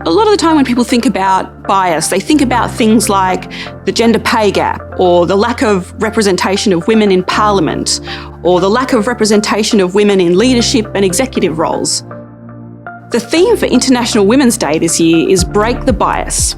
A lot of the time when people think about bias, they think about things like the gender pay gap, or the lack of representation of women in parliament, or the lack of representation of women in leadership and executive roles. The theme for International Women's Day this year is Break the Bias.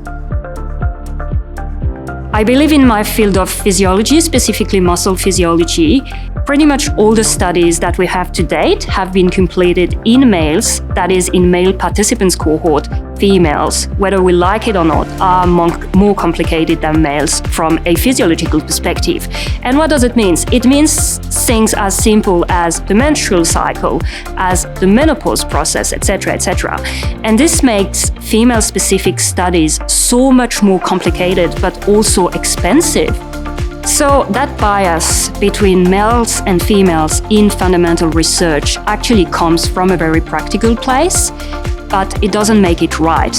I believe in my field of physiology, specifically muscle physiology. Pretty much all the studies that we have to date have been completed in males, that is in male participants cohort. Females, whether we like it or not, are more complicated than males from a physiological perspective. And what does it mean? It means things as simple as the menstrual cycle, as the menopause process, etc., etc. And this makes female-specific studies so much more complicated, but also expensive. So that bias between males and females in fundamental research actually comes from a very practical place, but it doesn't make it right.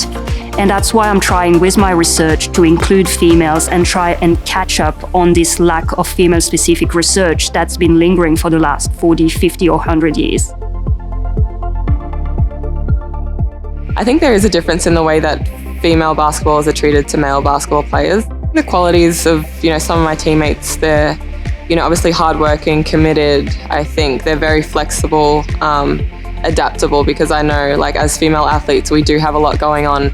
And that's why I'm trying with my research to include females and try and catch up on this lack of female-specific research that's been lingering for the last 40, 50 or 100 years. I think there is a difference in the way that female basketballers are treated to male basketball players. The qualities of, some of my teammates, they're, obviously hardworking, committed. I think they're very flexible, adaptable, because I know, as female athletes, we do have a lot going on.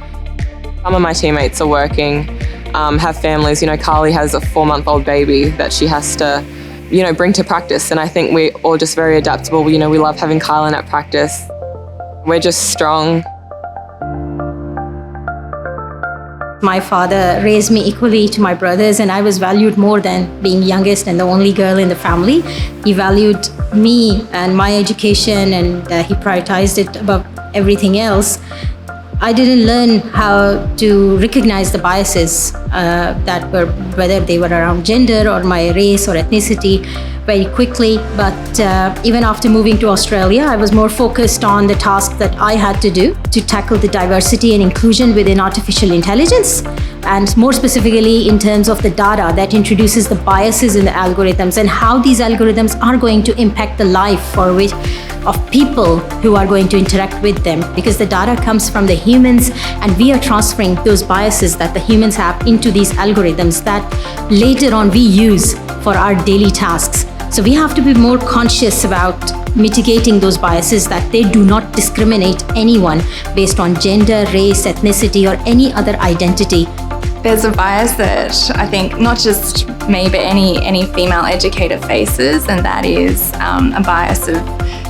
Some of my teammates are working, have families. Carly has a 4-month-old baby that she has to, bring to practice. And I think we're all just very adaptable. We love having Kylan at practice. We're just strong. My father raised me equally to my brothers, and I was valued more than being youngest and the only girl in the family. He valued me and my education, and he prioritized it above everything else. I didn't learn how to recognize the biases that were, whether they were around gender or my race or ethnicity, very quickly. But even after moving to Australia, I was more focused on the task that I had to do to tackle the diversity and inclusion within artificial intelligence, and more specifically in terms of the data that introduces the biases in the algorithms and how these algorithms are going to impact the life of people who are going to interact with them, because the data comes from the humans and we are transferring those biases that the humans have into these algorithms that later on we use for our daily tasks. So we have to be more conscious about mitigating those biases, that they do not discriminate anyone based on gender, race, ethnicity, or any other identity. There's a bias that I think not just me, but any female educator faces, and that is a bias of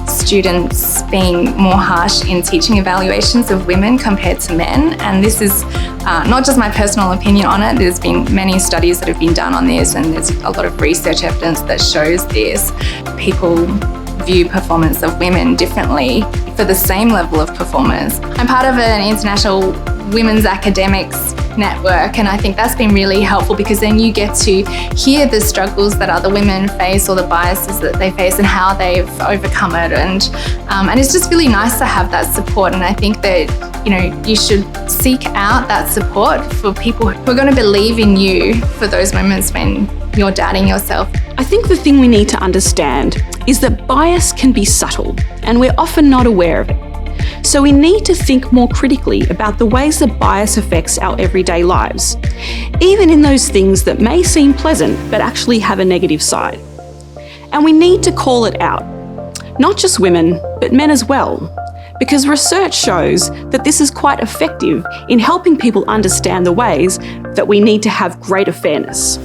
students being more harsh in teaching evaluations of women compared to men. And this is not just my personal opinion on it. There's been many studies that have been done on this, and there's a lot of research evidence that shows this. People view performance of women differently for the same level of performance. I'm part of an international women's academics network, and I think that's been really helpful, because then you get to hear the struggles that other women face, or the biases that they face, and how they've overcome it. And it's just really nice to have that support. And I think that you should seek out that support for people who are going to believe in you for those moments when you're doubting yourself. I think the thing we need to understand is that bias can be subtle, and we're often not aware of it. So we need to think more critically about the ways that bias affects our everyday lives, even in those things that may seem pleasant but actually have a negative side. And we need to call it out, not just women, but men as well, because research shows that this is quite effective in helping people understand the ways that we need to have greater fairness.